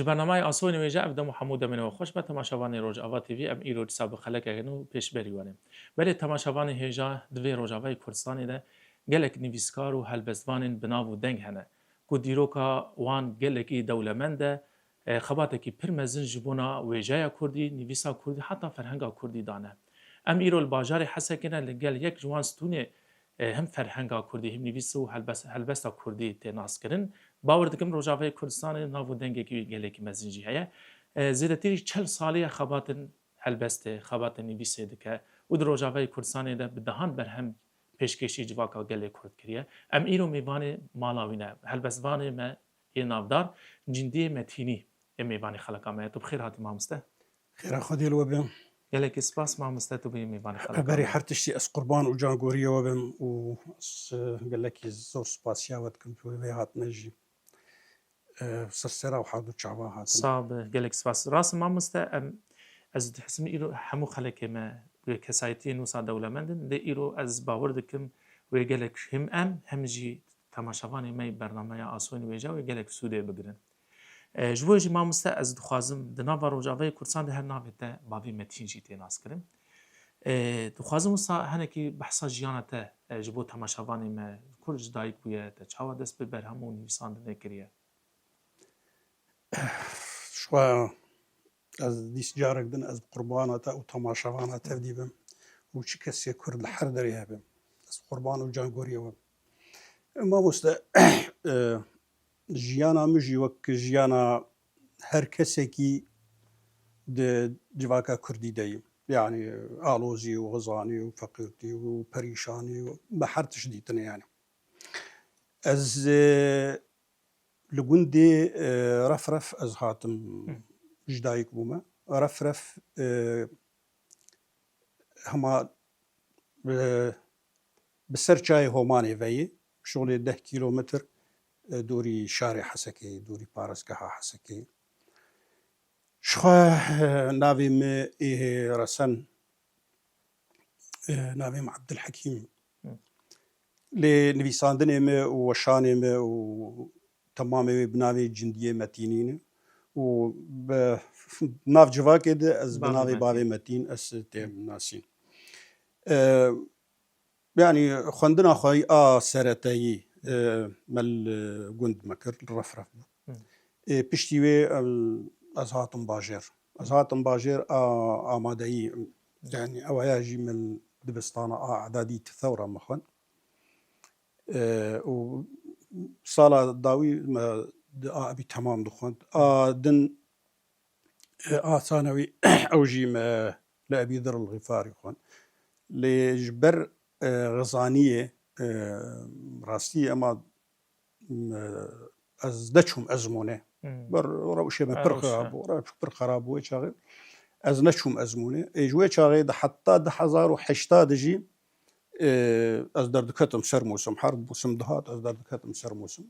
برنامه آسون ویژه افدام محمود من و خوش به تماشاوان روزآوا تیوی ام ایرو سابق خلق اگنو پیش بریوانه ولی تماشاوان هجا دوی روزآوای کردستانی ده گلک نویسکار و هلبستوانین بناو و دنگ هنه کو دیروکا وان گلکی دولمنده خباته کی پرمزن جبونا ویژه کردی نویسا کردی حتی فرهنگا کردی دانه ام ایرو الباجار حسکنه لگل یک جوان ستونه هم فرهنگا کردی هم نویس و هلبستا کردی تناس کردن باور دکم روزاوای کردستان ناو دنگی کی گلکی مزنجی هیا زیادتری 40 سالی خباتن هلبسته خباتن نویسه دکه و در روزاوای کردستان ده بدهان برهم پیشکشی جواکا گله کرد کریه ام ایرو میوان مالاوینه هلبستوانه ما یه نافدار جندی متینی میوان خلقا ما تو بخیر هاتی مامسته خير خدي الوبم گلک اسپاس مامسته تو بی میوان خلقا بري حرتشتي اس قربان وجان غوريا وبم و قال لك زور سباسيا ودكم في هات نجي سرسرا وحادو تشعبا هات صاب گلک اسپاس راس مامسته از حسم ایرو همو خلق ما کسایتی نوسا دولمندن ده ایرو از باور دکم و گلک هم جی تماشاوانی می برنامه آسونی ویجا و گلک سوده بگیرن جوجی ما مسته از دخوازم دناوا روجاوی کردستان ده هر ناویته باوی متین جی تیناس کرم دخوازم وسا هنکی بحثا جیانته جبو تماشاوانی ما کرج دایک بویه تا چاوا دست به برهمون نویسان ده کریه شوا از ديس جارك دن از قرباناتا او تماشاوانا ديبم و چي كسي كرد الحر دريها بم از قربان وجان غوريا وبم ما مست جيانا مجي وك جيانا هر كسكي د جواكا كردي دايم يعني آلوزي وغزاني وفقيرتي وبريشاني بحر شديدنا يعني از لقندي رفرف از هاتم جدايك بوما رفرف هما بسرچاي هوماني في شغل 10 كيلومتر دوري شارع حسكي دوري بارسكها حسكي شخوا نافيم إيه رسن نافيم عبد الحكيم لنفيساندني ما وشاني ما وتمامي بنافي جندية متينين و بناف جواك ده از بنافي بافي متين اس تيم ناسين يعني خندنا خوي سرتاي مل جند مكر الرفرف بشتيوي از هاتم باجر از هاتم باجر آمادهی يعني أواجي من دبستان أعدادي الثورة مخن و صالة داوي ما أبي تمام دخان دن ثانوي أوجي ما لأبي ذر الغفاري خان لجبر غزانية راستي أما از دچم ازمونه بر روشه ما پر خراب و چاغ از نچم ازمونه اجوه چاغ ده حتی ده 1080 جی از دردکتم سر موسم حرب موسم دهات از دردکتم سر موسم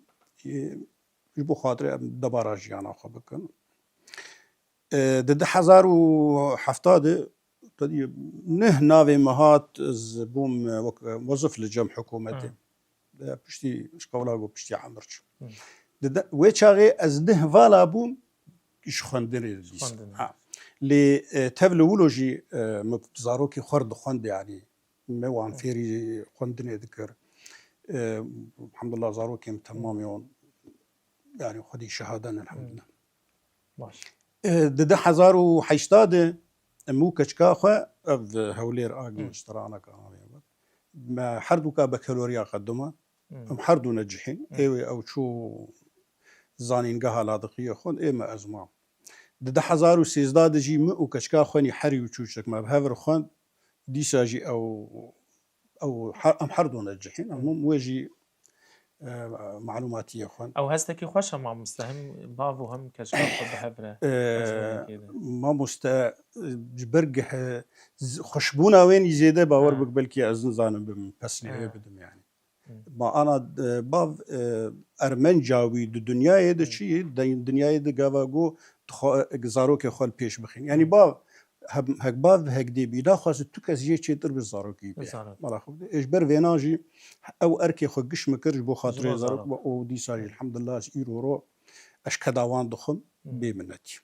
يجبو خاطري دبارة جيانا خو بكن ده 1070 تدي نه ناوي مهات زبوم موظف لجم حكومتي بشتي شقولاغو بشتي عمرش ويشاغي از ده فالا بوم ايش خندري ديس لي تبلولوجي مبتزاروكي خرد خند يعني موان فيري خندني ذكر الحمد لله زاروكي تمام يون يعني خدي شهادنا الحمد لله ماشي ده 1080 مو كشكا خو اف هولير اجو اشترانا كان ما حردوكا بكالوريا قدمه ام حردو نجحين ايوه او شو زانينگها لاذقيه خون ايما ازما ده 1013 جي مو كشكا خوني حري وشوشك ما بهفر خون ديساجي او ام حردو نجحين المهم ويجي معلوماتيه خون او هستكي خوشا مع مستهم بافو هم كشكا خو بهبره ما مست جبرجه خشبونا وين يزيده باور بك بلكي ازن زانم بمسني بدم يعني ما انا باف ارمنجاوي د دنیای د چی د دنیای د گاواگو زاروک خال پیش بخین يعني باف هك باف هك دي بيدا خاص تو كاس جي تشتر بالزاروكي مالا خو اجبر فيناجي او اركي خو قش مكرج بو خاطر زاروك او دي ساجي الحمد لله ايرو رو اش كداوان دخم بمنتي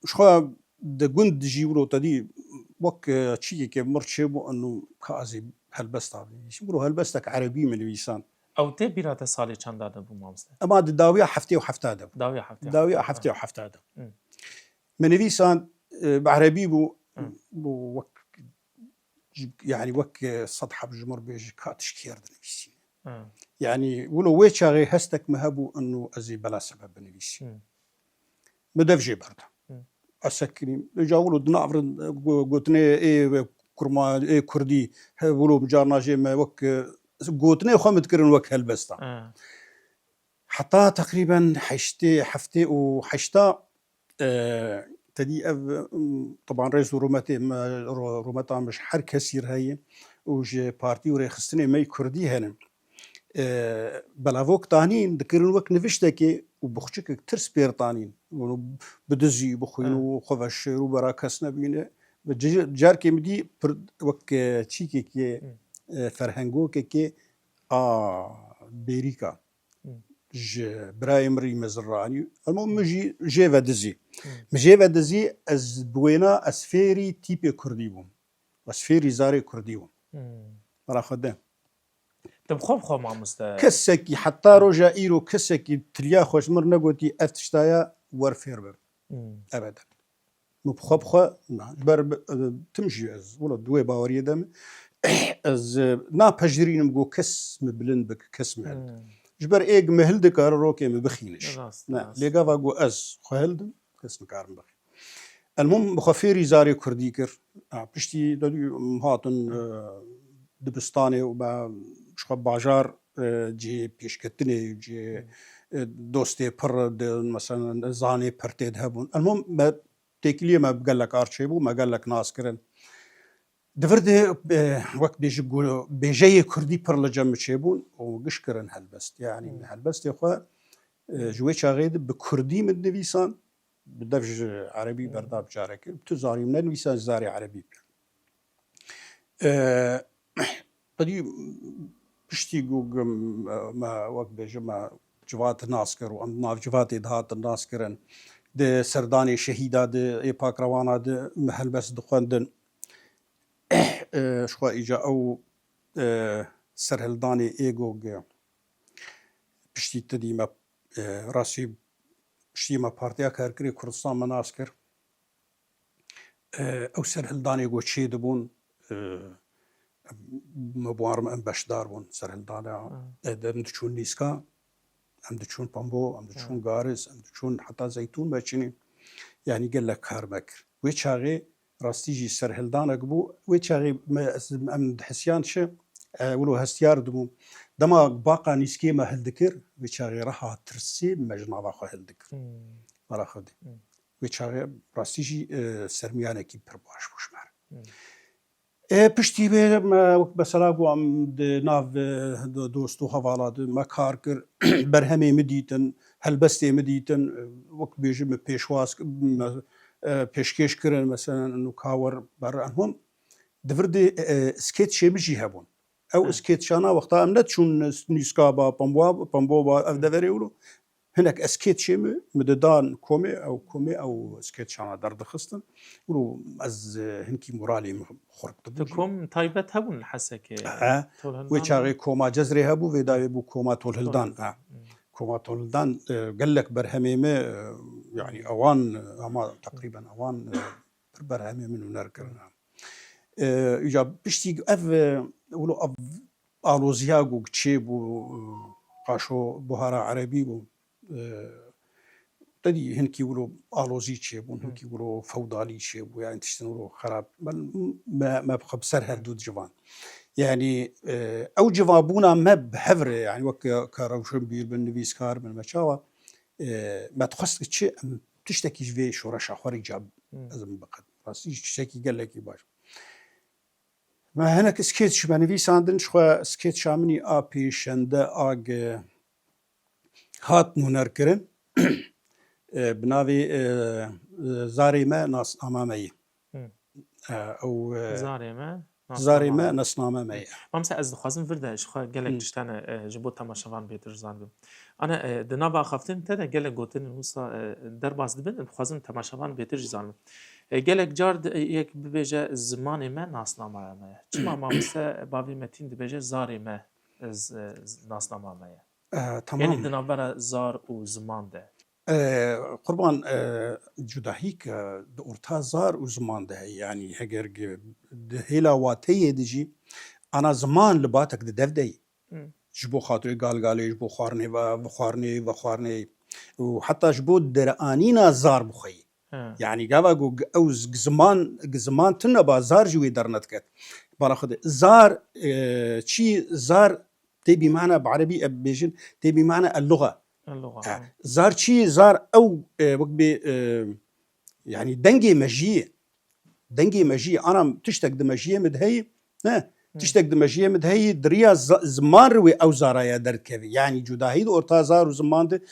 شخوا دقند جيبرو تدي وك تشيكي كمرتشبو انه كازي هلبست يشبرو هلبستك عربي من الويسان او تي بيرات صالي چند داده بو مامسته اما الداويه حفتي وحفتاده داويه حفتي داويه حفتي وحفتاده من الويسان بعربي بو وك يعني وك سطحه بجمر بيج كاتش كيرد نفسي يعني ولو ويتشاغي هستك مهبو انه ازي بلا سبب نفسي مدفجي برده اسكني جاولو دنافر قوتني اي كرما اي كردي ولو بجارنا جي ما وك قوتني خمت كرن وك هلبستا حتى تقريبا حفتي وحشتا تدي طبعا رئيس رومتا مش حر كثير هي وج بارتي وريخستني ماي كردي هنا بلاوك تانين دكرن وك نفشتكي وبخشك ترس بيرطانين بدزي بخوينو خوفش رو براكس نبينه جاركي مدي وك تشيكي كي فرهنگو كي بيريكا ج برايمري مزراني المهم مجي جيفا دزي مجيفا دزي از بوينا اسفيري تيبي كرديبوم اسفيري زاري كرديبوم مرا خدام طب خو مامسته كسكي حتى رجا ايرو كسكي تريا خوش مر نغوتي افتشتايا ورفير ابدا مبخبخه بر تمشي از ولا دوي باوريه دم از نا بجرين مغو كس مبلن بك كس مهل جبر ايج مهل دكار روكي مبخينش نا ليغا واغو از خهلد كس مكار مبخ المهم بخفيري زاري كرديكر بشتي ددو مهاتن دبستاني وبا شخب باجار جي بيشكتني جي دوستي پر مثلا زاني پرتيد هبون المهم ما تكليه ما بقال لك ارشيبو ما قال لك ناس كرن دفرد وقت بيجي كردي پر لجم تشيبون وقش كرن هلبست يعني هلبست يا اخو جوي شاغيد بكردي من نويسان بدفج عربي برداب جارك بتزاري من نويسان زاري عربي بدي بشتي جوج ما وقت بيجمع جوات ناسكر وأم ناف جوات إدهات الناسكرن ده سرداني شهيدة ده إيبا كروانا ده محل بس دخندن شو إجا أو سرهلداني إيجوج بشتي تدي ما راسي بشتي ما بارتيا كاركري كردستان مناسكر أو سرهلداني جو تشي دبون مبوارم ام بشدار بون سرهلدانا ام دچون نیسکا ام دچون پامبو ام دچون گارز ام دچون حتی زيتون بچنی يعني قال لك كاربكر ويتشاغي راستيجي سرهلدانا قبو ويتشاغي ام حسيان ش ولو هستيار دمو دما باقا نيسكي ما هلدكر ويتشاغي راح ترسي مجمع باقا هلدكر مرا خدي ويتشاغي راستيجي سرميانه كي برباش بوشمار پشتی به مثلا گوام ناو دوستو حوالات مکار کر برهمی مدیتن هلبستی مدیتن وقت بیجم پیشواز پیشکش کردن مثلا نکاور برانهم دفرد سکیت شمیجی هبون او سکیت شانا وقتا امنت چون نیسکابا پامبوا افدوری ولو هناك اسكيت شيء مددان كومي او سكيت شانا درد خستن ولو از هنكي مورالي خربت دكم تايبت هبون حسك ويشاغي كوما جزري هبو ويداوي بو كوما تولهلدان كوما تولهلدان قال لك برهميمه يعني اوان اما تقريبا اوان برهمي منو نركرنا اجا بشتي اف ولو اف الوزياغو تشيبو قاشو بوهارا عربي بو تدي هنكي ولو آلوزي تشيبون هنكي ولو فوضالي تشيبو يعني تشتنولو خراب ما بخب سرها دود جوان يعني او جوابونا ما بحفر يعني وك كاروشن بير بالنبيس كار من مشاوى ما تخصك شيء تشتكي في شورش اخر جاب ازم بقد راسي تشتكي قال لك باش ما هناك سكيتش بنفيس عندن شو سكيتش عمني ابي شنده اج هات نونركرن بناوي زاري ما ناس امامي او زاري ما زاري ما نصنامه ما مامسا از دخوازم ورده اشخوا گلک تشتانه جبو تماشاوان بيتر زانبم انا دنابا خفتن تدا گلک گوتن وسا در باز دبن دخوازم تماشاوان بيتر زانبم گلک جارد یک ببیجه زمان ما ناسنامه ما چما مامسا باوی متین دبیجه زاری ما ناسنامه ما تمام يعني دنابرا زار و زمان ده قربان جداهيك دورتا زار وزمان ده يعني هجر هلا واتيه دجي انا زمان لباتك دفدي جبو خاطري قال جبو خارني وخارني وحتى جبو درانينا زار بخي يعني قالوا او زمان تنبا زار جوي درنتك بالاخد زار شي زار تبي معنى بعربي ابيجن تبي معنى اللغه زار شي زار او وقبي يعني دنجي مجيه انا تشتك دمجيه مدهي تشتك دمجيه مدهي دريا زمان روي او زارايا دركبي يعني جداهي اورتا زار وزمان ده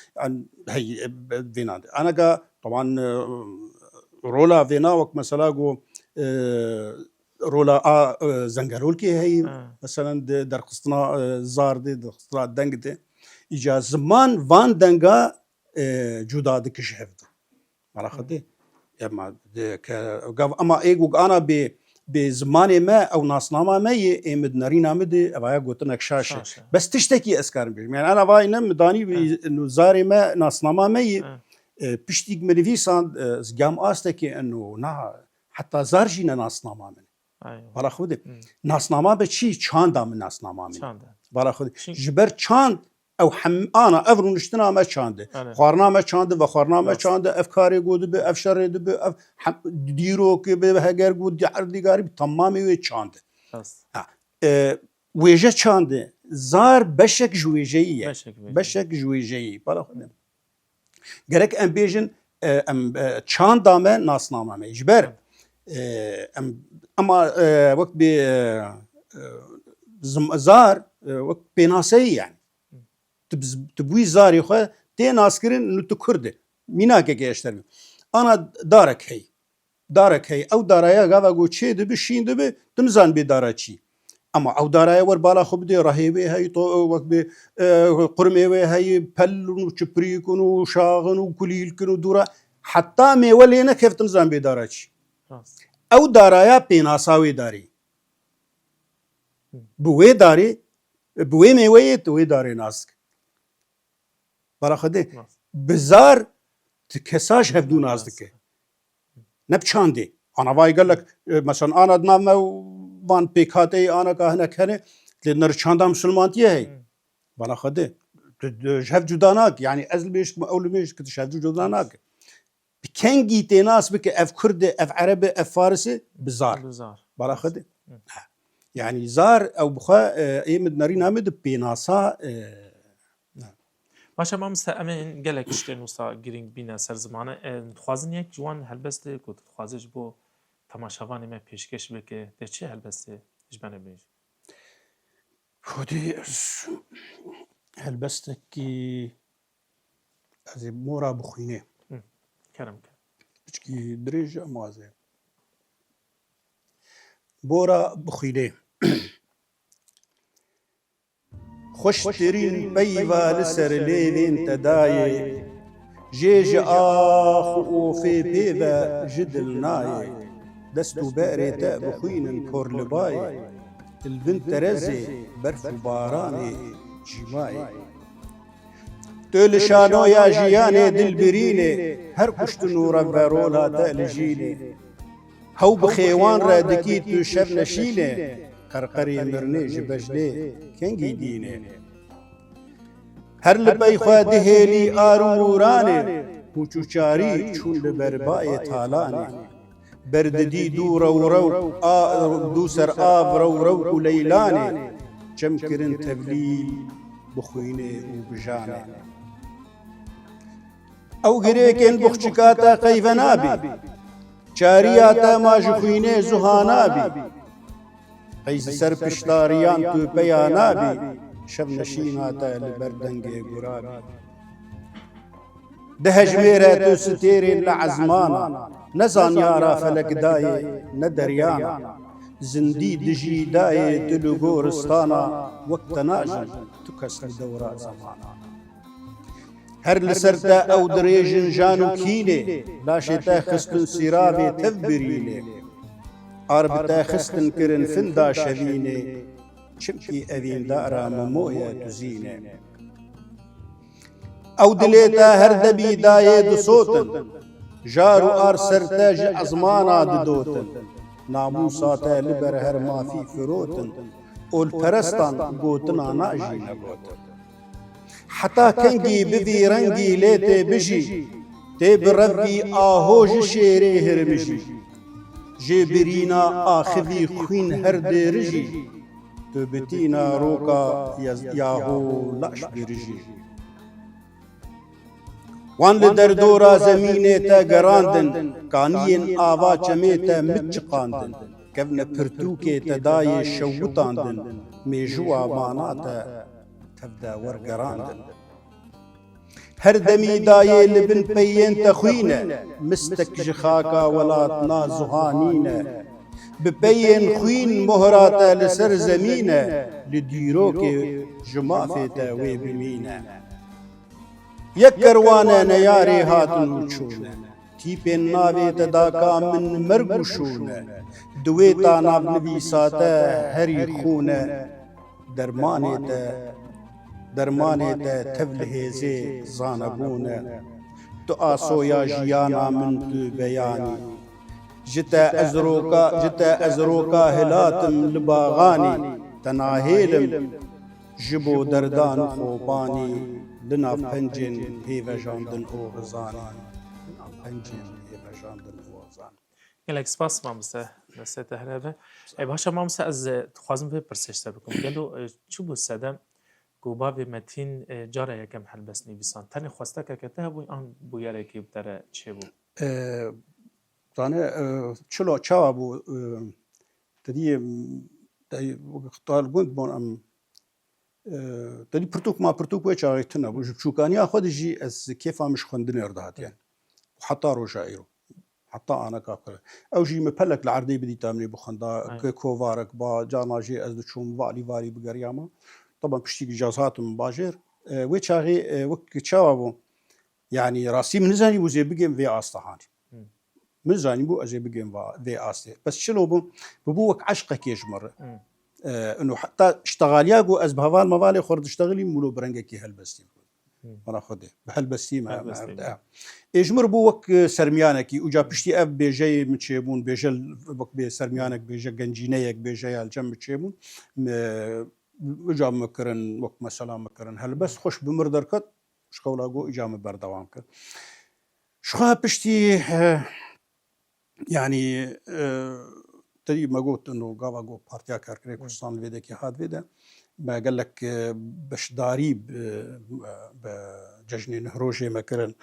هي فينا انا قا طبعا رولا فينا وقت مثلا جو رولا زنجرول كي هي مثلا در قسطنا زار دي در قسطنا دنگ دي إجا زمان وان دنگا جدا دكش هفته على خدي اما ايجو انا بزمان ما او ناسنامه ما يمد نارينا مدي ابا قلت شاشه بس تشتكي اسكار يعني انا واي نم داني انه زاري ما ناسنامه ما بشتيق مدفيسان زقام استكي انه نا حتى زارجينا ناسنامه من على خدي ناسنامه بشي چاندا من ناسنامه من على خدي جبر چاند او انا افرون اشتنا ما چانده خارنا ما چانده و خارنا ما چانده افکاری گود به افشار به دیرو که به هگر گود دیگاری تمامی وی چانده ویژه چانده زار بشک جویجهیه بشک جویجهی بالا خودم گرک ام بیجن ام چاندامه ناسنامه مجبر اما وقت به زار وقت بناسي يعني تبوي زاري خو تي ناسكرين انه تكرده ميناك كيشتر انا دارك هي او دارايا غاوا جو تشي دبي شين دبي تمزان بداراتشي اما او دارايا ور بالا خو بدي رهيبه هي تو وقت بي قرمي هي بل وشبريكون وشاغن وكليل كنو دورا حتى مي ولينا كيف تمزان بداراتشي او دارايا بيناساوي داري بوي داري بوي مي توي داري ناسك برا خدي بزار تكساش هفدو نازدك نبچاندي انا واي قال لك مثلا انا دنا وان بيكاتي انا كهنا كهنه لنرچاندا مسلمانتي هي برا خدي جهف جداناك يعني ازل بيش اول بيش كتشهف جداناك بكنجي تناس بك اف كرد اف عربي اف فارسي بزار برا خدي يعني زار او بخا ايمد ناري نامد بيناسا باشا مامستا امين گلک اشتن وسا گرینگ بینا سر زمانه خوازن یک جوان هلبسته کو خوازش بو تماشاوان ما پیشکش بکه در چه هلبسته جبنه بیج خودی هلبسته کی از مورا بخوینه کرم بچکی درج موازه بورا بخوینه خوشترین پیوا لسر لیوین تدای جیج آخ و فی پیوا جدل نای دستو باری تا بخوینن کور لبای البنت رزی برف و بارانی جیمای تلشانو یا جیان دل برینه هر کشت نورا ورولا تا لجینه هو بخیوان را دکی تو شب نشینه قرقری مرنه جبجده کنگی دینه هر لبای خواه دهیلی آرورانه پوچوچاری چون لبربای تالانه برددی دو رو دو سر آب رو لیلانه چم کرن تبلیل بخوینه و بجانه او گریکن بخچکاتا قیفنابی چاریاتا ماجخوینه زهانابی قیز سر پشتاریان تو پیانابی شب نشیناتا لبردنگ گرابی ده جویره تو ستیرین لعزمانا نزان یارا فلک دای ندریانا زندی دژی دایێ دل و گۆرستانە وەک تەناژن تو کەس لە دەورە زەمانە هەر لەسەرتە ئەو درێژن ژان و کینێ لاشێتە خستن سیرابێ تەف برینێ ئاربتە خستن کردن فندا شەوینێ چمکی ئەڤیندارە مەمۆیە دوزینێ ئەو دلێتە هەردەبی دایێ دوسۆتن ژار و ئار سەرتە ژ عەزمانە ددۆتن ناموساتە لەبەر هەر مافی فرۆتن ئۆلپەرەستان گۆتنا ناژی نەگۆتن حتا کەنگی بڤی ڕەنگی لێ تێ بژی تێ بڕەڤی ئاهۆژ شێرێ هرمژی ژێ برینە ئاخڤی خوین هەر دێرژی تو بتینە ڕۆکە یاهۆ لاش برژی وان لە دەردۆرە زەمینێتە گەڕاندن کانیên ئاوا چەمێتە مت چقاندن کەڤنە پرتووکێتە دایێ شەوتاندن مێژووە ماناتە تەفدە وەرگەڕاندن هەر دەمی دایێ لە بن پەیێنتە خوینە مستەک ژ خاکە وەڵات نازوهانینە بپەیێن خوین مۆهراتە لەسەر زەمینە لە دیرۆکێ ژ مافێتە وێ بمینە یەک کەروانە نەیارێ هاتن و چوونە تیپێن ناوێتە داکا من مەرگ و شوونە دوێتا ناونڤیساتە هەری خوونە دەرمانێتە تەڤ لە هێزێ زانەبوونە تو ئاسۆیا ژیانا من تو بەیانی ژتە ئەزرۆکە هلاتم لە باغانی تەناهێلم ji bo derdan û xۆبانی li nav pencên hêvejandin û hizanî pencên hêvejandin û hizanî gelek spas mamse mesete hereve başa mamse ez dixwazim vê pirsêşte bikim gelo çi bû sedem ku bavê metin cara yekem helbest nivîsan tenê xwestekeke te hebû an bûyerekê bi te re çêbû zane çilo çawa bû tediyê xtal gund bon em تدی پرتوک ما پرتوک وی چاغیتنه بو بچوکانیا خود جی از کیفا مش خوندن اردهاتیان حتی روجایرو حتی انا کاکل او جی مپلک العردی بدی تامنی بخندا کووارک با جاناجی از چوم والی بگریاما طبعا پشتی اجازهاتم باجر وی چاغی وک چاوابو يعني راسي من زاني بو زي بگم وی استهانی من زاني بو ازي بگم وی استه بس شلو بو وك عشقه كيش مره انه حتى اشتغالياقو از بهوال موالي خرد اشتغلي مولو برنجكي هلبستي انا خده بهلبستي ما ابدا اجمر بو وك سرميانكي وجا بشتي اب بيجي متشيبون بيجل وك بي سرميانك بيجي جنجينيك بيجي الجم متشيبون وجا مكرن وك مثلا مكرن هلبس خوش بمردركت شخولاقو اجام بردوام كر شخا بشتي يعني تدي ما قلت انه قاوا جو بارتيا كاركري كردستان الفيدا كي هاد فيدا ما قال لك باش داري بججن نهروجي مكرن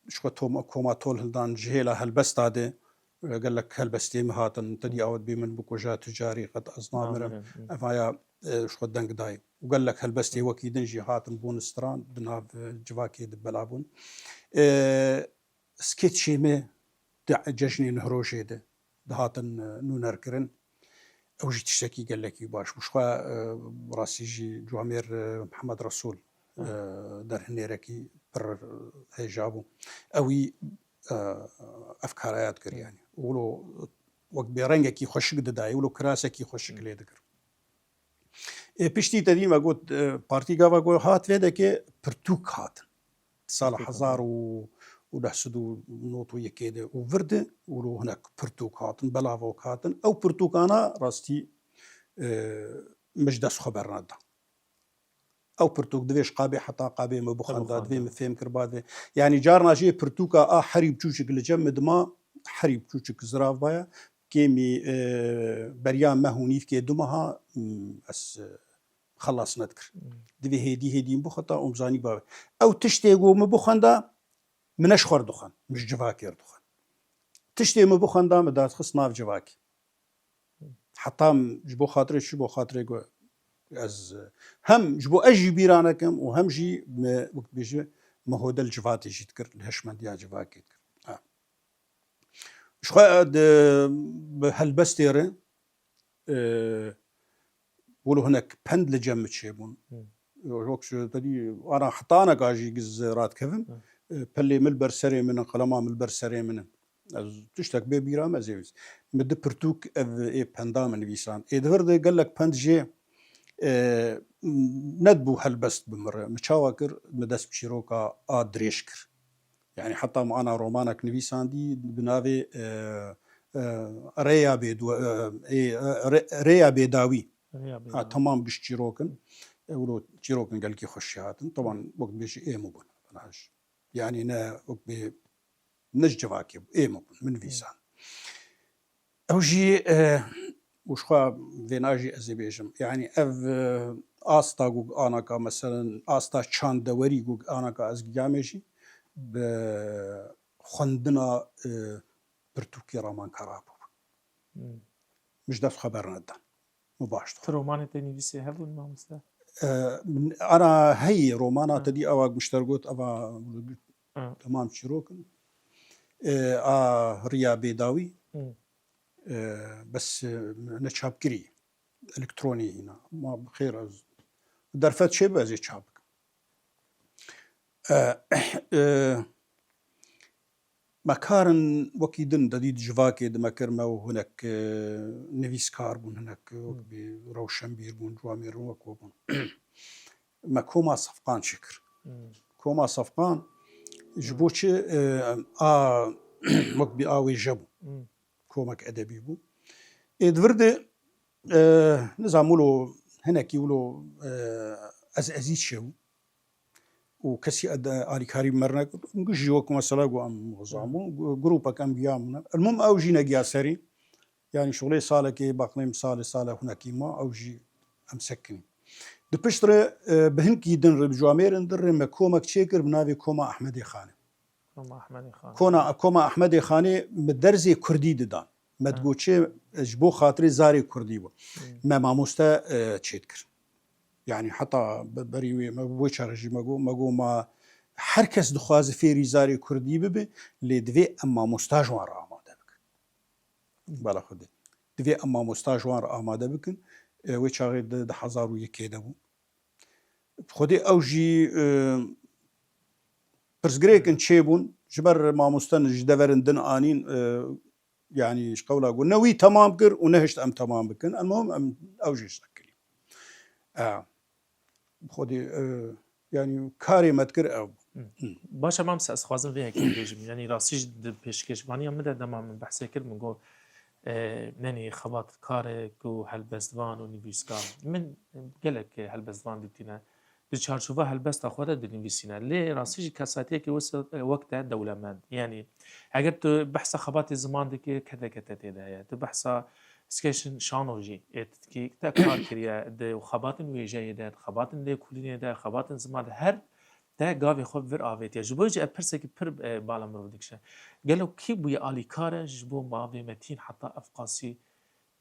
شكو كوما تول هلدان جهيلا هلبست هذا قال لك هلبستي مهاتن تدي اود بمن بكوجا تجاري قد اصنامر افايا شكو دنك داي وقال لك هلبستي وكي دنجي هاتن بون ستران بناف جواكي دبلابون سكيتشي مي ججن نهروجي ده دهاتن نونر كرن او جي تشتكي قال لك باش وشخا راسيجي جوامير محمد رسول در هنيركي بر هجابو اوي افكارات كر يعني ولو وقت بيرنجكي خوشك داي ولو كراسكي خوشك لي دكر بيشتي تدي ما قلت بارتي غاوا قول هات فيدكي برتوك هات صالح هزار ودحسدو نوتو يكيده وفرده ولو هناك برتوك هاتن بلاوك هاتن او برتوكانا راستي مجدس خبرنا دا او برتوك دويش قابي حتى قابي ما بخندا دوي مفهم كرباد يعني جارنا جي برتوكا حريب تشوشك لجمد ما حريب تشوشك زراف بايا كيمي بريان ما هونيف كي دمها اس خلاص نذكر دوي هدي بخطا ومزاني بابا او تشتيغو مبخندا منش خور دخان مش جواكي دخان تشتي مبو خندام دات خص ناف جواكي حتى جبو خاطري شبو خاطري از هم جبو اجي بيرانكم وهم جي وقت بيجي مهودل جواتي جيتكر الهشمند يا جواكي شخوا هالبستيره ولو هناك بند لجمع شيبون وقت تدي أنا حتى أنا قاجي جز رات كفم بلي ملبر سري من قلما ملبر سري من تشتك ببيرا ما زيوز مد برتوك اف بندا من بيسان ادفرد قال لك بند جي ندبو هالبست بمره مشاوكر مدس بشيروكا دريشكر يعني حتى معنا رومانك نبيسان دي بنافي ريا بيدو ريا بيداوي تمام بش تشيروكن ولو تشيروكن قال كي خشياتن طبعا وقت بيجي ايه مبون يعني نا وقت نججواكي ايه مبون من فيسان اوجي وشخوا فيناجي ازيبيجم يعني اف استا جوج اناكا مثلا استا چان دوري جوج اناكا از جامشي بخندنا برتوكي رامان كرابو مش دف خبر ندان مباشرة رومانة تنفيسي هبون ما مستا أنا هي رومانات دي أواق مشترقوت أبا تمام شروكن ريا بيداوي بس نشاب كري إلكتروني هنا ما بخير از درفت شيء بازي شابك مكارن وكيدن دديد جواكي دمكر ما هناك نفيسكار بون هناك روشنبير بون جوامير وكوبون ما كوما صفقان شكر كوما صفقان جبوتش وقت بآوي جبو كومك أدبي بو إدفرد نزامولو هناك يولو أزيد شو وكسي آلي كاريب مرنك نقش جوك مثلا قوام غزامو جروبا كان بيامنا المهم أوجي نجيا سري يعني شغلي صالة باقنيم صالة هناك ما أوجي أمسكني دبشتر بهنكي دن بجوامير ندر مكومك شيكر بنافي كوما أحمدي خاني كوما أحمدي خاني مدرزي كردي ددان مدقوتشي جبو خاطري زاري كردي بو ما ماموستا تشيتكر يعني حتى بريوي ما بوش رجي ماجو ما حركس دخواز فيري زاري كردي ببي لدفي أما مستاجوان آماده بك بالا خدي دفي أما مستاجوان آماده بكن ويشاغي ده حزارو يكي دبو خدي أوجي برزقريكن تشيبون جبر ما مستنج دفرن دن آنين يعني ايش قولا اقول نوي تمام كر ونهشت ام تمام بكن المهم ام اوجي شكلي خدي يعني كاري متكر او باشا ما مسأس خوازن فيها كي بيجم يعني راسيج بيشكش مانيا مدى دما من بحثي كر من قول ناني خبات كارك وهالبستوان ونبيسكار من قالك هالبستوان دبتنا بتشارشوفا هالبست أخوات دنيفيسينا ليه راسيج كاساتية كي وصل وقتها دولمان يعني اگر بحث خبات الزمان دكي كذا كتاتي تبحث سكيشن شانوجي كي تكار كريا ده خباتن ويجاي ده خباتن ده كليني ده خباتن زمان هر ده قاوي خوب فر آويت يا جبوج أبرسك بر بالا مرودكشة قالوا كي بوي آلي كاره جبو ماوي متين حتى أفقاسي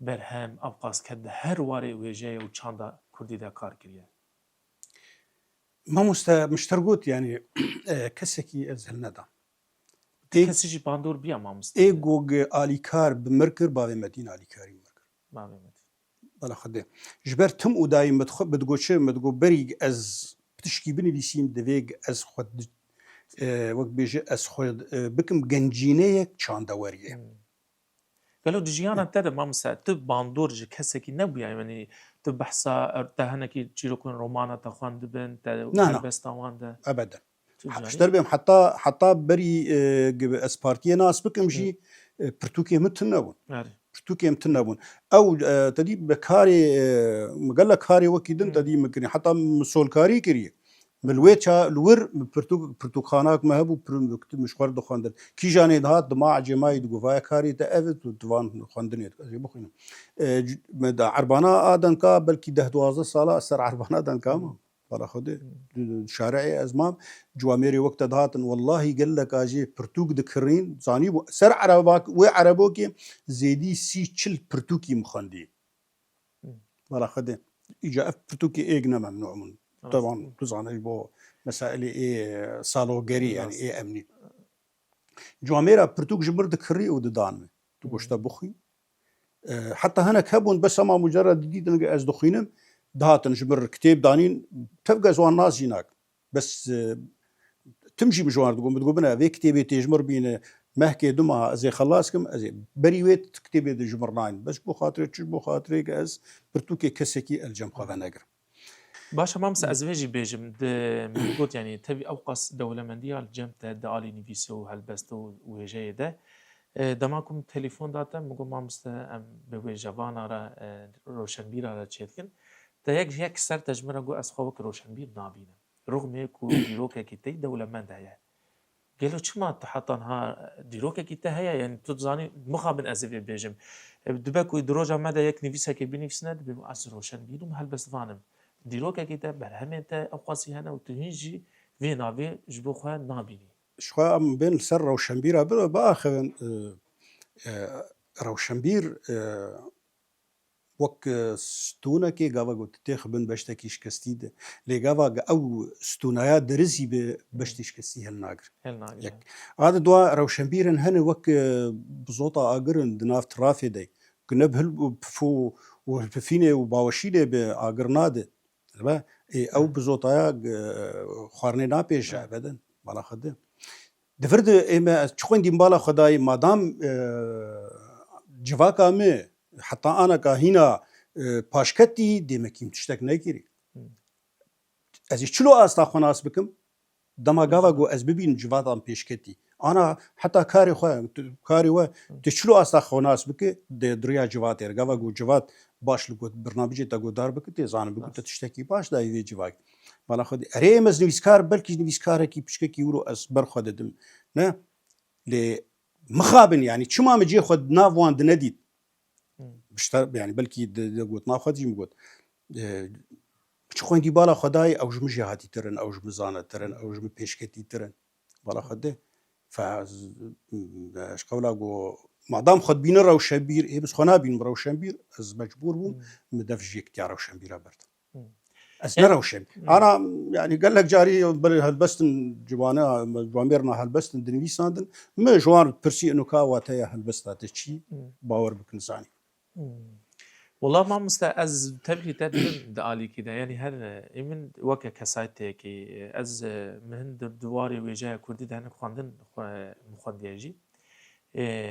برهم أفقاس كده هر واري ويجاي وشاندا كردي ده كار كريا ما مشترقوت يعني كسكي أزهل ندم كسيجي باندور بيا ما مست إيجوج آليكار بمركر باوي مدين آليكاري مركر باوي مدين بلا خده جبرتم وداي متخب بتقولش بتقول بريج از بتشكي بني بيسيم دفيج از خد وقت بيجي از خد بكم جنجينيك شان دوريه قالوا دجيانا تدا ما مسا تب باندور جي كسكي نبيا يعني تب بحثا تهنكي تشيلوكون رومانا تخوان دبن هالبستاوان ده ابدا اشتر بهم حتى بري اسبارتيه ناس بكم جي برتوكي متنبون برتوكي متنبون او تدي بكاري مقال كاري وكيدن تدي ممكن حتى مسول كاري كريه ملويتشا الور برتوخاناك مهبو مشوار دخاندن كي جاني دهات دماع جماعي دغفايا كاري تافت ودوان خاندنيت بخينا مدا عربانا ادن كا بلكي 12 ساله اثر عربانا ادن كام بلا خدي شارعي ازمام جواميري وقت دهات والله قال لك اجي برتوك دكرين زاني سر عرباك وعربوكي زيدي سي تشل برتوكي مخاندي بلا خدي اجا برتوكي ايغنا ممنوع من طبعا تزعن بو مسائل ايه صالوغري يعني ايه امني جواميرا برتوك جبر دكري وددان تقوشتا بخي حتى هناك هبون بس ما مجرد جديد از دخينم دهاتن جبر كتاب دانين تبقى زوان ناس هناك بس تمشي مجوار تقول بنا في كتابي تجمر بين مهكي دمها زي خلاصكم زي بريويت كتابي دي جمرناين بس بو خاطري تش بو خاطري از برتوكي كسكي الجم خذا نقر باشا مامس ازواجي بيجم من قلت يعني تبي اوقس دولة مندية الجمت دالي نيفيسو هالبستو وجاي ده دماكم تليفون داتا مگو مامس ام به جوان را روشنبیر را چیدکن تا یک سر تجمره گو از خواب روشنبیر نابینه رغم کو دیروکه کی تی دولة مند هيا قالوا شما تحطن ها دیروکه کی ته هيا يعني تزاني مخابن ازوی بيجم دبکو دروجا مده یک نویسه کی بنفسند به از روشنبیرم هالبست وانم دیروکه کی ته برهمه ته اوقاسی هنا و تهيجي في نابي جبو خو نابيني شخوا ام بين سر روشنبير باخر روشنبير وك ستونا كي غاوا قلت تاخبن بشتكي شكستيد لي غاوا او ستونايا درزي بشتي شكستي هالناقر هذا دوا روشنبيرن هن وك بزوطه اقرن دناف ترافي دي كنبهل بفو وفيني وباوشيله باقرناده او بزوطايا خارني نابيش ابدا بالا خده دفرد اما تشخون دي مبالا خداي مادام جواكا مي حتى انا كهنا باشكتي ديمكيم تشتك نكيري ازي شلو استا خناس بكم دما غاوا جو از ببين جواتا بيشكتي انا حتى كاري و تشلو استا خناس بك دريا جواتير غاوا جو جوات باش لو برنامج تا جو دار بك تي زان بك تشتكي باش دا يدي جواك بالا خدي اريمز نويسكار بلكي نويسكار كي بشكي يورو اس برخددم نه ل مخابن يعني شما مجي خد نافوان دنديت بشتر يعني بلكي قلت ناخذ جيم قلت بتشخون دي بالا خداي او جم جهاتي ترن او جم زانه ترن او جم بيشكتي ترن بالا خده ف اش قولا جو مادام خد بين روشنبير اي بس خنا بين روشنبير از مجبور بوم مدفجيك تاع روشنبير برت از نروشن انا يعني قال لك جاري هالبستن جوانه جواميرنا هالبستن دنيساندن ما جوار برسي انه كاواتيا هالبستات تشي باور بكنساني والله ما از تبغي تدرن دالي كده يعني هر من وك كسايتي كي از من دواري وجه كردي ده خواندن مخانديجي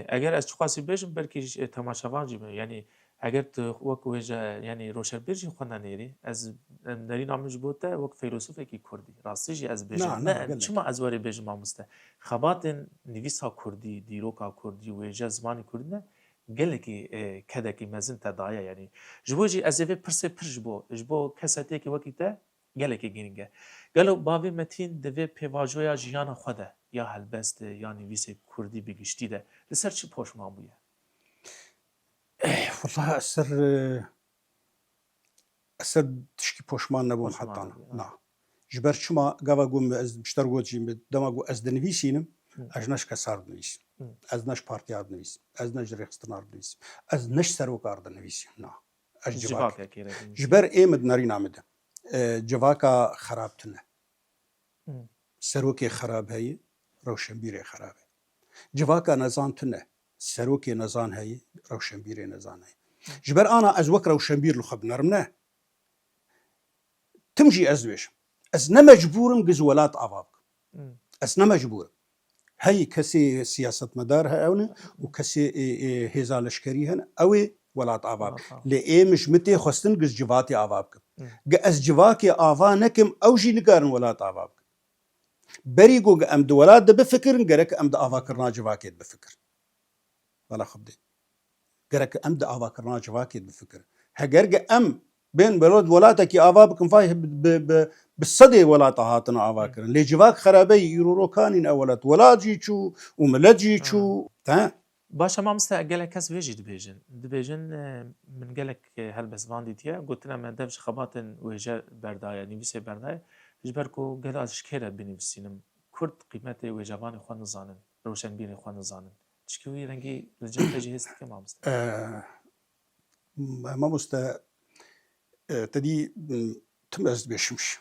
اگر از خاصی بشم بلکه تماشاوان جیم يعني اگر تو وک وجه يعني روشن بيرجي خواندنيري از داري نامش بوته وك فيلسوفه کی کردی راستیجی از بجم نه شما از وری بجم ما خبات نویسا کردی دیروکا کردی وجه زمانی کردی نه گلکی کدکی مزن تدایا یعنی جبوجی از وی پرسه جبو کساتی کی وقته گلکی گینگه گلو باوی متین دوی پیواجویا جیان خوده یا هلبست یا نویس کردی بگشتی ده لسر چی پوشمان بویه والله أسر تشكي بوشمان نبون حتى نا جبر شما قاوا قوم از بشتر قوتي دما قو از دنويسينم اجناش كسار نويس از نش بارتيار نويس از نش ريخستنار نويس از نش سروكار دنويس نا اج جواكا جبر ايمد ناري نامده جواكا خرابتنا سروكي خراب هي روشنبيري خراب جواكا نزانتنا سروكي نزان هي روشنبيري نزان هي جبر انا از وك روشنبير لخب نرمنه تمشي ازويش از نمجبورم جزولات عوابك از نمجبور هي كسي سياسة مدار هاونه وكسي هزا لشكري هن اوي ولات عواب لئي مش متي خستن جز جواتي عوابك از جواكي عوانكم اوجي نقارن ولات عوابك بريقو ام دولات ده بفكر نقرك ام ده عواكرنا جواكي بفكر ولا خبدي قرك ام ده عواكرنا جواكي بفكر هقرق ام بين بلود ولاتك عوابك فايه بالصدي ولا طهاتنا عواكر اللي جواك خرابي يرورو كانين اولات ولا جيشو وملا جيشو باشا ما مستقلك كاس ويجي دبيجن من قالك هلبس فانديتيا قلت لنا ما دبش خباطن ويجا بردايا نيفيسي بردايا جبركو قال اشكيرا بنفسينم كرد قيمتي ويجاباني خوان نزانن روشن بيني خوان نزانن تشكوي رنجي لجنة جهاز كما مست ما مست تدي تمز بيشمش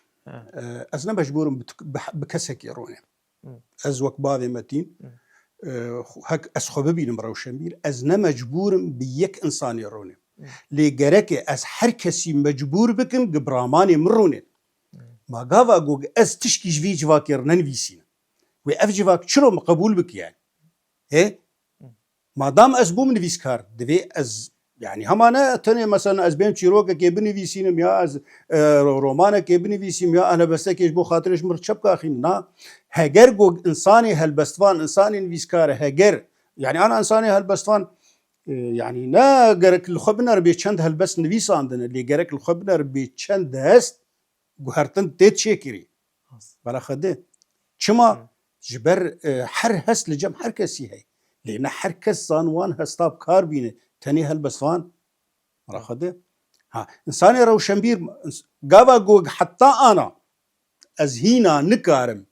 أزنا مجبور بكسك يروني أزوك باذي متين هەک ئەس خۆ ببینم ڕەوشەمبیر ئەس نەمەجبورم بە یەک ئینسانی ڕۆنێ لێ گەرەکێ ئەس هەر کەسی مەجبور بکەم گبرامانێ من ڕۆنێ ماگاوا گۆگ ئەس تشکیش وی جواکێ نەنویسینە وێ ئەف جواک چرۆ قبول بکیان هێ مادام ئەس بووم نویسکار دەبێ ئەس يعني همانا تاني مثلا از بين چیرۆکە کێ بنویسینم یا از ڕۆمانێکێ بنویسیم یا ئەنە بەستێکێش بۆ خاطرش مر چەپ کاخین نا هەگەر گۆ ئینسانی هەلبەستوان ئینسانی نویسکارە هەگەر يعني أنا ئینسانی هەلبەستوان يعني نا گەرەک لخۆ بنەر بێ چەند هەلبەست نویساندنە لێ گەرەک لخۆ بنەر بێ چەند دەست گوهرتن تێت چێکری بەلا خەدێ چما ji ber her hest li cem her kesî heye lê ne her kes zanwan hesta kar bîne tenê helbestvan raxede ha insanê rewşenbîr gava gog heta ana ez hîna nikarim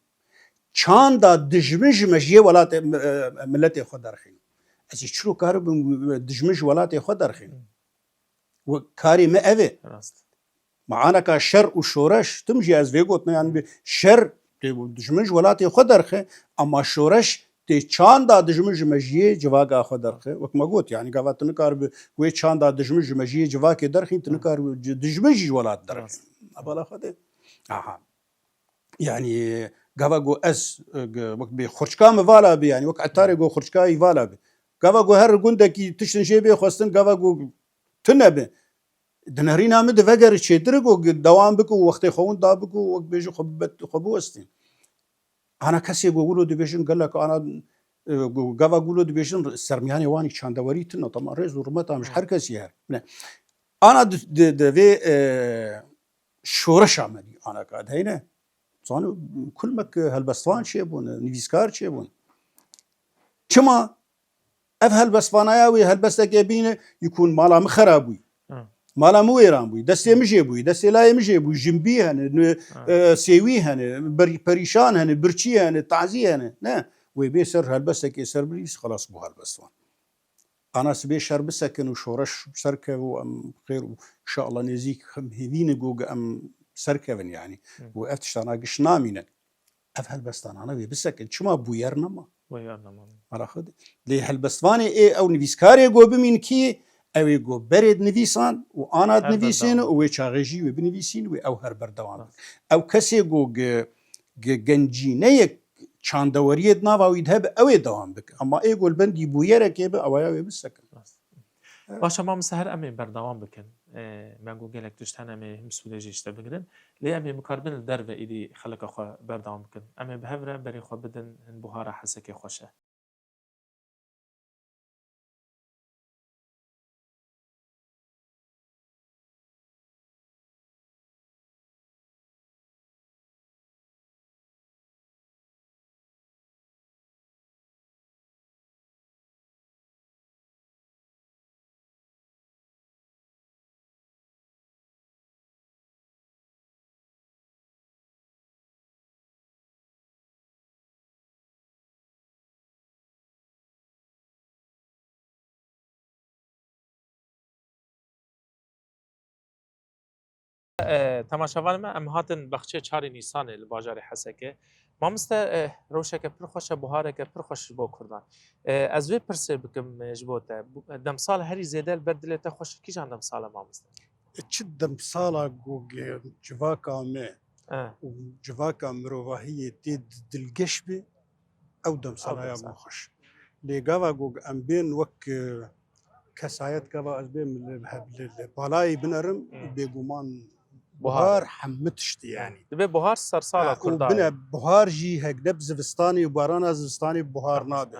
çanda dijmin ji me ji yê welatê milletê xwe derxînim ez ê çiro karibim dijmin ji welatê xwe derxînim karê me ev e maaneka şer û şoreş tim jî ez vê gotin yani şer dijmin ji welatê xwe derxe ama şoreş tê çanda dijmin ji me ji yê civaka xwe derxe wek me got yani gava tu nikar bi wê çanda dijmin ji me ji yê civakê derxîn tu nikar dijmin jî welat derxîn bala xwe de aha yani gava got ez wek bê xurçka me vala bê yani wek etarê got xurçkayî vala bê gava got her gundekî tiştin jê bê xwestin gava got tu nebe di nerîna min divegerî çêtir got dewam bik û wextê xwe da bik û wek bêjî xwe biwestîn ana kesê gogûlo dibêjin gelek ana gava gûlo dibêjin sermiyanê wanî çandewerî tin tamam rêz û rimetan ji her kesî her ana divê şoreşa me dî anaka heyne zanî kulmek helbestvan çêbûn nivîskar çêbûn çima ev helbestvanaya wê helbestekê bîne yikûn mala min xerab bûyî mala min wêran bûyî destê min jê bûyî destê layê min jê bûyî jimbî hene sêwî hene perîşan hene birçî hene tazî hene ne wê bê ser helbestekê ser birîs xelas bû helbestvan ana sibê şer bisekin û şoreş serkev û em xêr û inşallah nêzik hêvîne got em serkevin yani û ev tiştana giş namînin ev helbestana wê bisekin çima bûyer nema lê helbestvanê ê ew nivîskarê got bimîn kî ew ê got berê dinivîsan û ana dinivîsîn û wê çaxê jî wê binivîsîn wê ew her berdewam ew kesê got gencîneyek çandeweriyê di nava wî de hebe ew ê dewam bike ama ê got bendî bûyerekê be ewaya wê bisekin باشە مامۆستا هەر ئەمێ بەردەوام بکەن مەنگۆ gelek tiştan em ê him sûdê jî işte bigirin lê em ê mikarbin li derve êdî xeleka xwe berdewam bikin em ê bi hev re berê xwe bidin hin buhara hesekê xweş e تەماشاوان me em hatin bexçeyê çarê Nîsanê li bajarê Hesekê mamoste rewşeke pir xweş e buhareke pir xweş bo Kurdan ez vê pirsê bikim ji bo te demsal herî zêde li ber dilê te xweş kîjan demsal e mamoste çi demsala got civaka me û civaka mirovahiyê tê dilgeş be ew demsalaya min xweş lê gava got em bên wek kesayet gava ez bêm li balayê binerim bêguman buhar hemû tiştî yani dibe buhar sersala Kurdan bine buhar jî hekdeb zivistanê û barana zivistanê buhar nabe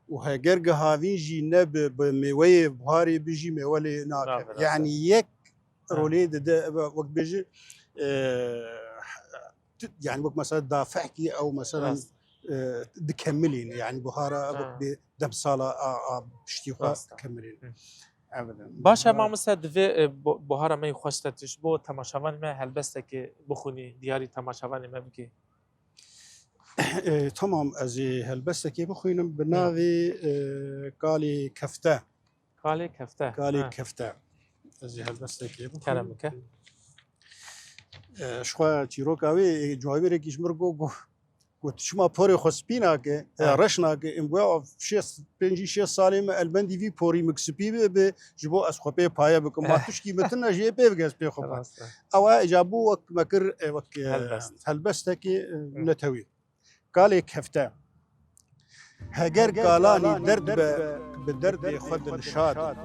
û heger gihavîn jî ne bi mêweyê buharê bi jî mêwe lê nake yani yek rolê dide wek bêjî yani wek mesela dafehkî ew mesela dikemilîn yani buhara wek demsala piştî xwe dikemilîn باش مامۆستا divê buhara me xweş te tişt bo temaşavanê me helbestekê bixwînî diyarî temaşavanê me bikî tamam ez ê helbestekê bixwînim bi navê kalê kefte kalê kefte kalê kefte ez ê helbestekê kerem bike ji xwe çîroka wê civavêrekî ji mir got وتشما بوري خسبينا كي رشنا كي امبوا شيس بنجي شيس سالم البندي في بوري مكسبي بجبو اسخوبي بايا بكم ما تشكي متنا جي بي بغاس بي خو او اجابو وك مكر وك هلبستك نتوي قال كفتا هجر قالاني درد بدرد خد الشاد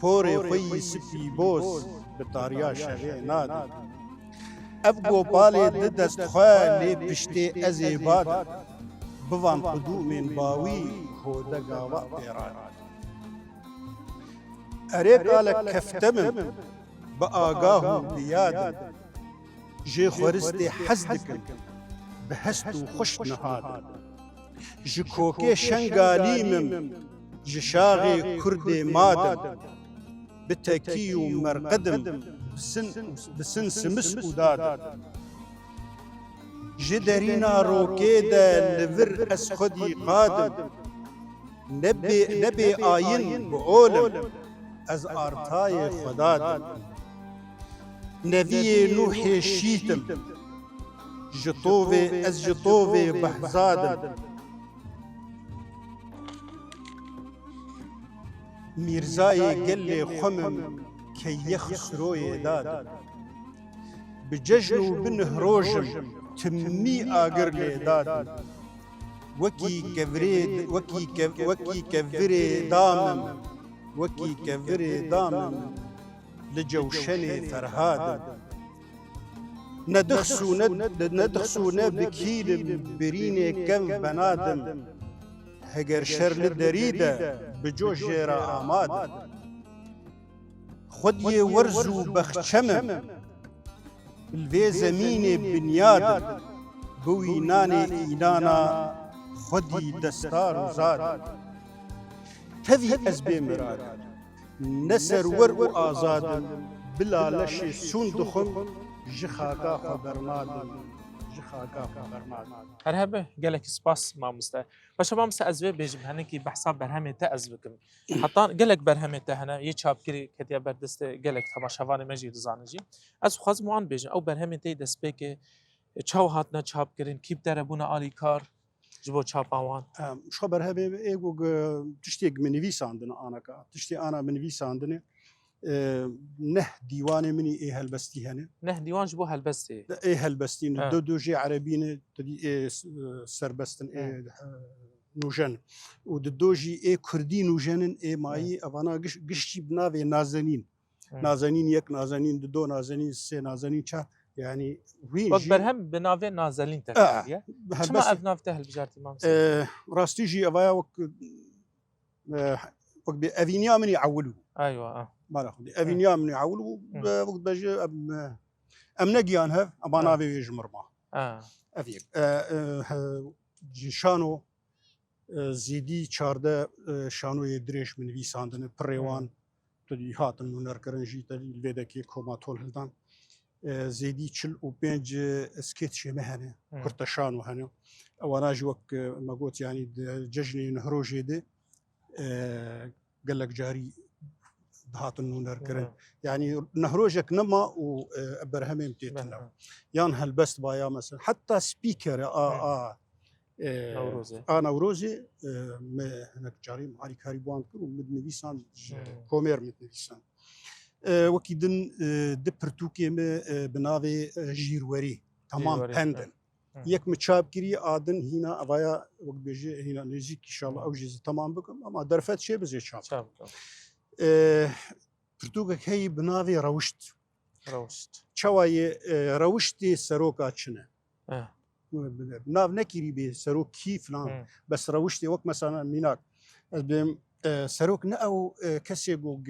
بوري خوي سبي بوس بطاريا شغي ناد ابقو بالي ددست خوالي بشتي ازيباد بوان قدوم باوي خودا قاوا بيران اريك قالك كفتمم بآقاه بياد جي خورستي حزدك بهستو خش نهاد جي كوكي شنقاليمم جي شاغي كردي مادم بتكيو مرقدم بسن سمس وداد جدرينا روكيدا لفر أسخدي قادم نبي آين بقولم از آرتاي خداد نبي نوحي شيتم جطوفي از جطوفي بحزادم ميرزاي قلي خمم كي يخسروي داد بججنو بنهروجم تمي آقر لي داد وكي كفري دامم وكي كفري دامم لجوشني فرهاد ندخسو نبكيل بريني كم بنادم هجر شر لدريدة بجوش جيرا آماد خدي ورزو بخشمم الفي زميني بنياد بوي ناني إيلانا خدي دستار زاد تذي أزبي مراد نسر ورو آزاد بلا لشي سندخم جخاكا خبرناد هرهبه قالك سباس ما مستا باش ما مستا ازوي بيجم هنكي بحساب برهمه تا ازبكم حتى قالك برهمه تا هنا يچاب كري كتيا بردست قالك تماشاوان مجيد زانجي از خاز موان بيجم او برهمه تي دسبك چاو هاتنا چاب كرين كيب دربونا الي كار جبو چاب اوان شو برهمه ايغو تشتي منوي ساندنا انا كا تشتي انا منوي ساندني نه ديواني مني ايه هالبستي هنا نه ديوان جبو هالبستي ايه هالبستي دو جي عربيين تدي ايه سربستن ايه نوجن ودوجي ايه كردي نوجنن ايه ماي افانا قشي بنافي نازنين نازنين يك نازنين دو نازنين سي نازنين چا يعني وين وقت برهم بنافي نازلين تكاليه شما افنافته هالبجارتي مامس راستي جي افايا وقت بافينيا من يعولوا ايوه ما ناخذ افينيا من يعولوا وقت بجي ام نجيانها اما نافي يجمر ما افيك شانو زيدي چارده شانو يدريش من ويساندن بريوان تدي هاتن نونر كرنجي تدي الفيدكي كوما تول هلدان زيدي تشل وبينج سكيتش مهنه كرتشانو هنا وانا جوك ما قلت يعني ججني نهروجي دي قال لك جاري هاتن نونر كرن يعني نهروجك نما وبرهمي متيتنا يان هالبست بايا مثلا حتى سبيكر نوروزي نوروزي هناك جاري معالي كاريبوان كرو مدنفيسان كومير مدنفيسان وكيدن دبرتوكي بنافي جيروري تمام بندن يك متشاب كري آدن هنا أبايا وقت بيجي هنا نزيك إن شاء الله أو جزء تمام بكم أما درفت شيء بزي شاب برتوكك هي بنافي روشت شواي روشتي سروكا تشنا ناف نكيري بي سروك كيف لان بس روشتي وقت مثلا ميناك سروك نأو كسيقو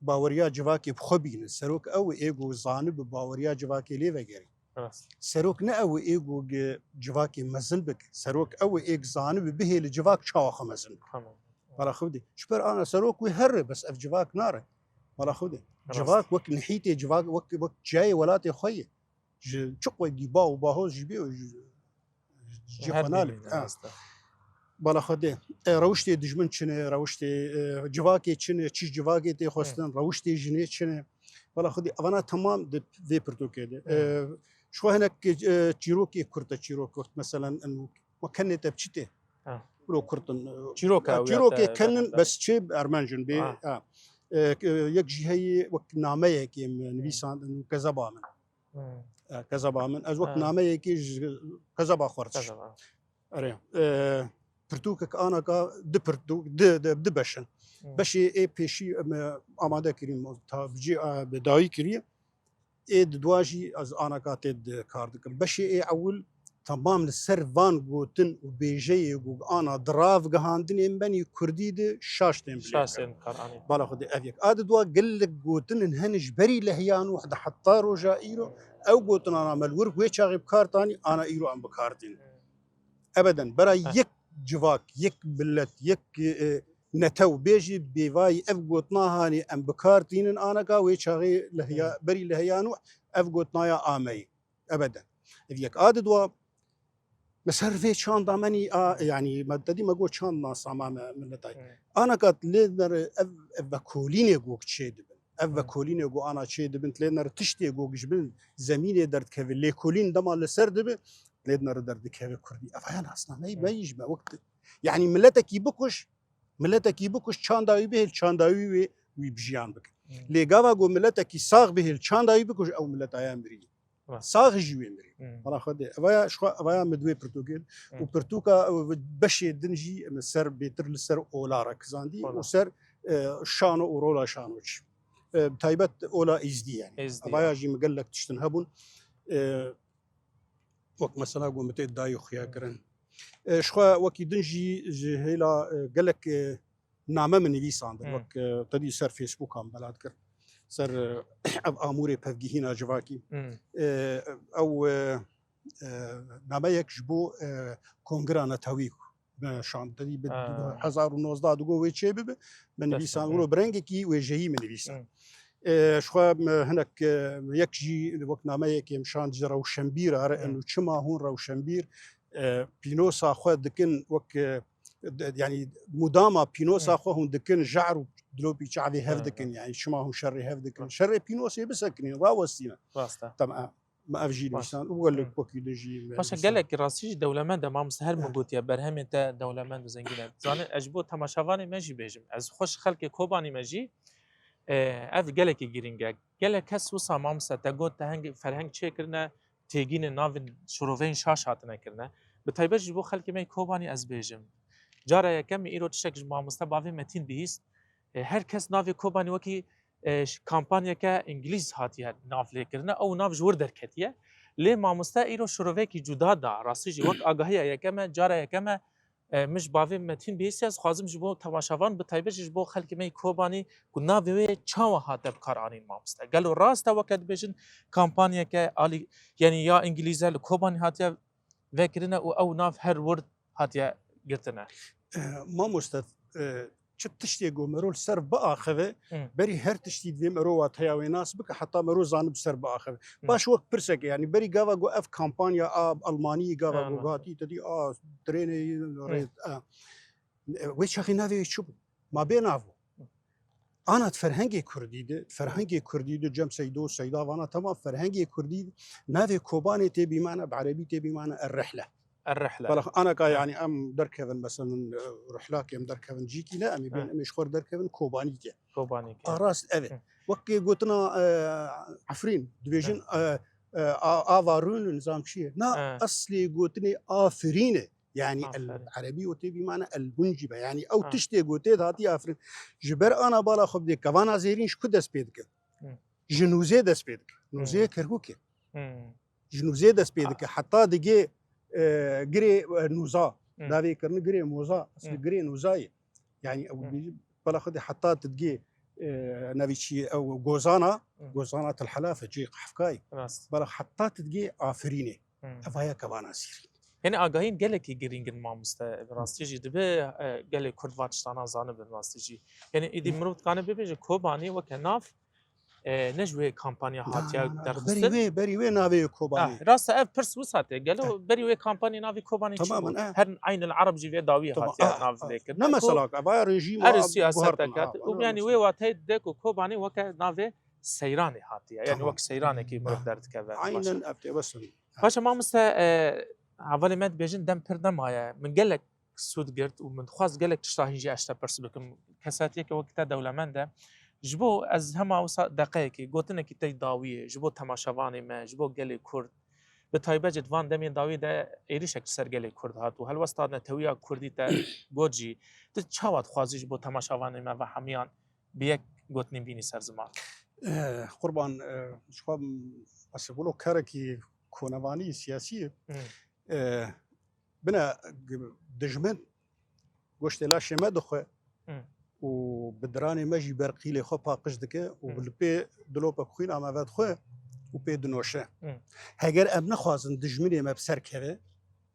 باوريا جواكي بخبين سروك أو إيجو زانب باوريا جواكي ليه وغيري سروك نأو إيجو جواكي مزنبك سروك أو إيج زانب به لجواك شاوخ مزنبك ولا خودي شبر أنا سروك ويهر بس أف جواك نار ولا خودي جواك وقت نحيتي جواك وقت جاي ولاتي خوي شقوي دي باو باهوز جبيو جفنالك بالا خدي روشتي دجمن چنه روشتي جواكي چنه چي جواكي تي خوستن روشتي جني چنه بالا خدي انا تمام دي برتوكي شو هناك تشيروكي كرت تشيروك مثلا انه وكنت بشته ولو كرتن تشيروكي كنن بس شيب ارمنجن بي يكجي هي وقت ناميه كي نبيسان انه كذبا من كذبا من از وقت ناميه كي كذبا خرطش اري برتوك انا كا دبرتو دبشن بشي اي بيشي اماده كريم تا بجي بداي كريم اي دواجي از انا كاتد كاردكم بشي اي اول تمام السر فان جوتن وبيجي جو انا دراف جهاندني بني كرديد شاشتين كاراني بالا خدي افيك اد دوا قال لك جوتن هنج بري لهيان وحده حتى رجا ايرو او جوتن انا ملور وي شاغي بكارتاني انا ايرو ام بكارتين ابدا برا يك جواك يك بلت يك نتو بيجي بيفاي اف جوتنا هاني ام بكارتين انا كا وي شاغي لهيا بري لهيان اف جوتنا يا امي ابدا افيك اد دوا مسر في شان دامني يعني ما تدي ما قلت شان ناس امام من تاي انا قد لينر افكوليني جوك تشيد افكوليني جو انا تشيد بنت لينر تشتي جوك جبل زميني درد كفي ليكولين دما لسرد لينر درد كفي كردي افانا اصلا ما يجمع وقت يعني ملتك يبكش شان داوي به شان داوي ويبجيان بك لي غاوا جو ملتك صاغ به شان داوي بكش او ملت ايام بري صاغ جوي مري انا خدي افايا مدوي برتغال وبرتوكا بشي دنجي مسر بيتر لسر اولا كزاندي وسر شانو ورولا شانوش تايبت اولا ازدي يعني افايا جي مقلك تشتنهبون وقت مثلا قومت دايو خيا كرن شخوا وكي دنجي هيلا قالك نامه من نيسان وقت تدي سر فيسبوك ام بلاد كر سر اموري بفجينا جواكي او ناميك جبو كونغرانا تاويك شان تدي ب 2019 دغو ويتشي من نيسان ولو برنجكي وجهي من نيسان شخوا هناك يكجي وقت ناميك مشان جرو شمبير ارى انه شما هون رو شمبير بينوسا خو دكن وك يعني مدامه بينوسا خو هون دكن جعر دلوبي شعبي هفدكن يعني شما هو شري هفدكن شري بينوسي بسكنين راوستينا تمام ما افجي لسان وقال لك وكي دجي باش قال لك راسي دولمند ما مستهل مغوت يا برهم انت دولمند زنجينه زان اجبو تماشاواني ماجي بيجم از خوش خلق كوباني ماجي اف قال لك جيرينجا قال لك هس وصا ما مستغوت تهنگ فرهنگ چكرنا تيجين ناف شروفين شاشاتنا كرنا بتايبج بو خلق مي كوباني از بيجم جارا يكم ايرو تشك ما مستباوي متين بيست هر کس ناوی کوبانی وکی کمپانیا که انگلیس هاتیه ناف لیکرنه او ناف جور درکتیه لی ماموستا ایرو شروعه کی جدا دا راستی جی وقت آگاهی یکمه جاره یکمه مش باوی متین بیسی از خوازم جبو تماشاوان به تایبه جبو خلک می کوبانی کو ناوی چاو هاتب کارانین ماموستا گلو راست وقت بیشن کمپانیا که علی یعنی یا انگلیزه کوبانی هاتیه وکرنه او ناف هر ورد هاتیه گرتنه ماموستا تشتي جو مرول سر باخذه بري هر تشتي دي مروات هيا وناس بك حتى مرو زانب سر باخذه باش وقت برسك يعني بري غاوا جو اف كامبانيا الماني غاوا جو غاتي تدي تريني ريت ويش اخي نافي شو ما بينافو انا فرهنگي كردي دي جم سيدو سيدا وانا تمام فرهنگي كردي نافي كوباني تي بمعنى بعربي تي بمعنى الرحله انا كا يعني ام دركفن مثلا رحلاك ام دركفن جيكي لا امي بين امي شخور دركفن كوبانيكي راس ابي وكي قلتنا عفرين ديفيجن افارون نظام شيء نا اصلي قلتني افرينه يعني العربي وتبي معنى البنجبه يعني او تشتي قلتي هاتي افرين جبر انا بالا خب دي كوانا زيرين شكو دس بيدك جنوزي دس بيدك نوزي كركوكي جنوزي دس بيدك حتى دقي جري نوزا دافي كرن جري موزا اصل جري نوزاي يعني او بلا خدي حتى تدقي نافيشي او جوزانا الحلافه جي حفكاي بلا حتى تدقي افريني افايا كوانا سيري يعني اگاهين گلکی گرینگن ما راستیجی دبه گل کردواتشتانا زانه به راستیجی يعني ایدی مروت کانه ببیج کوبانی و کناف نجوي كامبانيا هاتيا درخستن بري وي نافي كوباني راس اف برس وساتي قالوا بري وي كامبانيا نافي كوباني تماما هر عين العرب جي داوي هاتيا ناف ليك نما سلاك ابا ريجيم السياسه ويعني وي واتي ديكو كوباني وك نافي سيراني هاتيه يعني تمام. وقت سيراني كي مرف درد كذا عينا ابتي بس باشا ما مستا عوالي مات بيجن دم پر دمايا من قالك سود قرت ومن خواست قالك تشتاهي جي اشتا برس بكم كساتيك وقتا دولمنده جبو از هما وسا دقيقي قوتنا كي تي داويه جبو تماشاواني ما جبو قالي كرد بتايبه جدوان دمين داوي ده ايريشك سر قالي كرد هاتو هل وستادنا تويا كردي تا گوجي تشاوات خوازي جبو تماشاواني ما و حميان بيك قوتني بيني سر زمان قربان شخواب أسبولو كاركي كونواني سياسية بنا دجمن گوشت لا شما دخه و بدراني ماجي برقي لي خو باقش دكه و بالبي دلوبا خوين اما بعد خو و بي دنوشه هاجر ام نخوازن دجمني ما بسر كره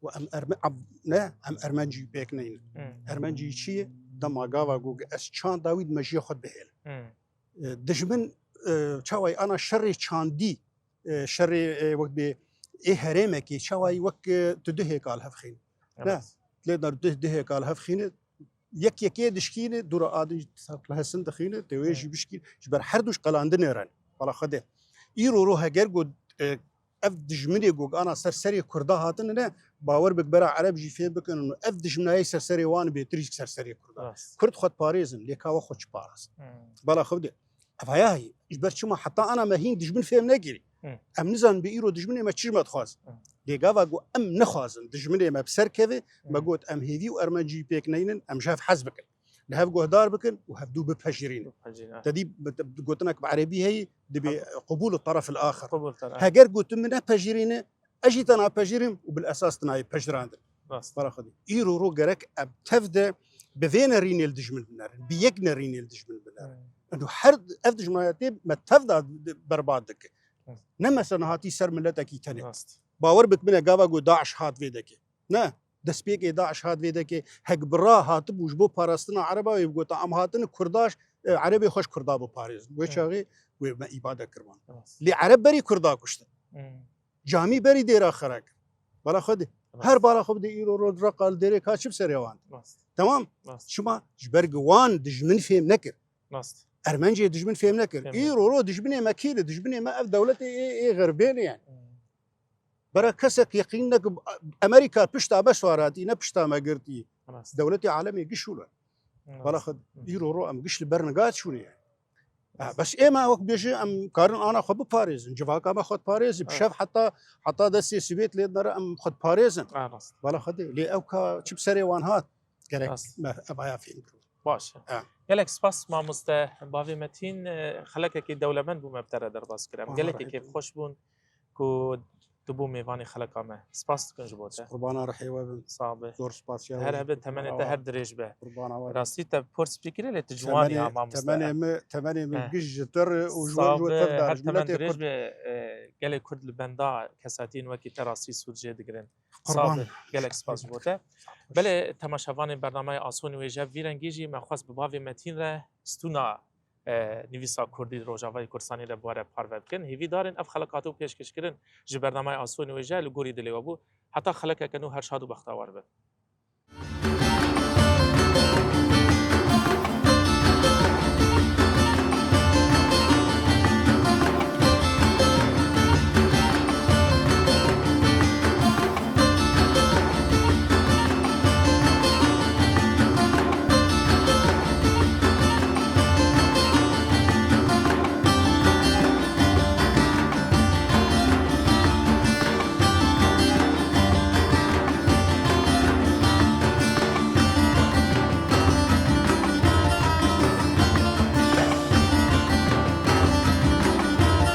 و ام نه ام ارمنجي بيك نين ارمنجي شي دما غاوا گوگ اس چان داوود ماجي خود بهل دجمن چاوي انا شر چاندي شر وقت بي اي هرمكي چاوي وقت تدهي قال هفخين لا تقدر تدهي قال هفخين يك دشكينه دور عادي لها سند خينه تويجي بشكي جبر حردوش قلاندن يران ولا خده ايرو روها جرجود اف دجمني جوج انا سرسري كردا هاتن نه باور بكبر عرب جي في بك انه اف دجمناي سرسري وان بيتريش سرسري كردا كرد خد باريزن ليكا خوش باراس بلا خده افايا هي جبر شما حتى انا ما هين دجمن فهم نجري ام نزان بايرو دجمني ما تشي ما تخواز ليغا جو ام نخوازن دجمني ما بسر كيف ما قلت ام هيفي وارمجي بيك نينن ام شاف حسبك لهف جهدار بكن وهفدو بفجرين تدي قلتناك بعربي هي دبي قبول الطرف الاخر هاجر قلت من فجرين اجيت انا فجرين وبالاساس تناي فجران فرخدي ايرو رو جرك اب تفد بفين رينيل دجمن بنار بيجن رينيل دجمن بنار انه حرد افدج ما ما تفد بربادك نما سنهاتي سر ملتك تاني باور بك من جابا جو داعش هات فيدك نا دسبيك داعش هات فيدك هك برا هات بوجبو باراستنا عربا يبقوا طعم هاتن كرداش عربي خوش كردا بو باريس وشاغي وما عباده كرمان لي عرب بري كردا كشت جامي بري ديرا خرك ولا خدي هر بالا خد ايرو رود رقال ديري كاشب سريوان تمام شما جبرجوان دجمن فهم نكر ارمنجي دجمن فهم نكر ايرو رو دجمن ماكيله دجمن ما اف دولتي اي غربين يعني برا كسك يقينك امريكا بشتا بسواراتي نبشتا ما قرتي دولتي عالمي قشوله ولا خد ايرو رو ام قش البرنقات شو يعني بس ايه ما وقت بيجي ام قارن انا خد باريس جواكا ما خد باريس بشاف حتى دسي سويت لي نرى ام خد باريس ولا خد لي اوكا تشب سري وان هات قالك ما ابغى فين باش قالك سباس ما مسته باوي متين خلك كي دولمن بو مبتر در باس كرام قالك كيف خوش بون كو تبو ميواني خلقا ما سباس كنج بوته قربانا رحي وابن صعبه زور سباس يا هر هبن تمنى هر دريج به قربانا وابن راسي تا بورس فكره لتجواني امام تمنى من قج تر وجوان جو تفدار جملتي دريج به قال كرد البندا كساتين وكي تراسي سورجي دغرن صعبه قالك سباس بوته بله تماشاوان برنامه آسونی و جاب ویرنگیجی مخواست به باوی متین را ستونا نویسا کردی روجاوی کردستانی را بواره پارود کن هیوی دارن اف خلقاتو پیشکش کردن جی برنامه آسونی و جاب لگوری دلیوابو حتی خلق کنو هر شاد و بختاور بد